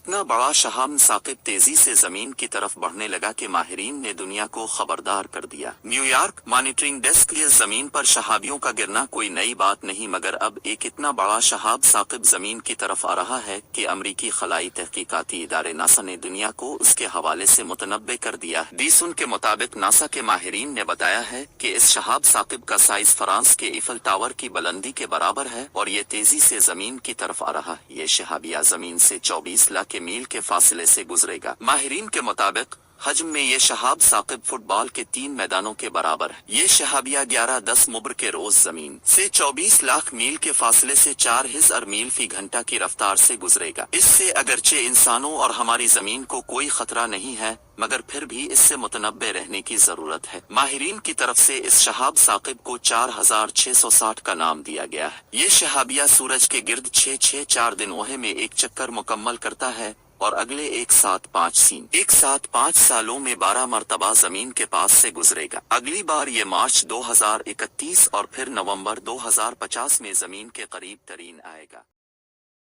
اتنا بڑا شہاب ثاقب تیزی سے زمین کی طرف بڑھنے لگا کہ ماہرین نے دنیا کو خبردار کر دیا۔ New York monitoring desk. یہ زمین پر شہابیوں کا گرنا کوئی نئی بات نہیں، مگر اب ایک اتنا بڑا شہاب ثاقب زمین کی طرف آ رہا ہے کہ امریکی خلائی تحقیقاتی ادارے ناسا نے دنیا کو اس کے حوالے سے متنبع کر دیا۔ ڈیسون کے مطابق ناسا کے ماہرین نے بتایا ہے کہ اس شہاب ثاقب کا سائز فرانس کے ایفل ٹاور کی بلندی کے برابر ہے اور یہ تیزی سے زمین کی طرف آ رہا ہے۔ یہ شہابیہ زمین سے 24 لاکھ میل کے فاصلے سے گزرے گا۔ ماہرین کے مطابق حجم میں یہ شہاب ثاقب فٹ بال کے 3 میدانوں کے برابر ہے۔ یہ شہابیہ 11-10 مبر کے روز زمین سے 24 لاکھ میل کے فاصلے سے 4000 میل فی گھنٹہ کی رفتار سے گزرے گا۔ اس سے اگرچہ انسانوں اور ہماری زمین کو کوئی خطرہ نہیں ہے، مگر پھر بھی اس سے متنبع رہنے کی ضرورت ہے۔ ماہرین کی طرف سے اس شہاب ثاقب کو 4660 کا نام دیا گیا ہے۔ یہ شہابیہ سورج کے گرد 6-6-4 دنوں میں ایک چکر مکمل کرتا ہے اور اگلے 175 سالوں میں 12 مرتبہ زمین کے پاس سے گزرے گا۔ اگلی بار یہ مارچ 2031 اور پھر نومبر 2050 میں زمین کے قریب ترین آئے گا۔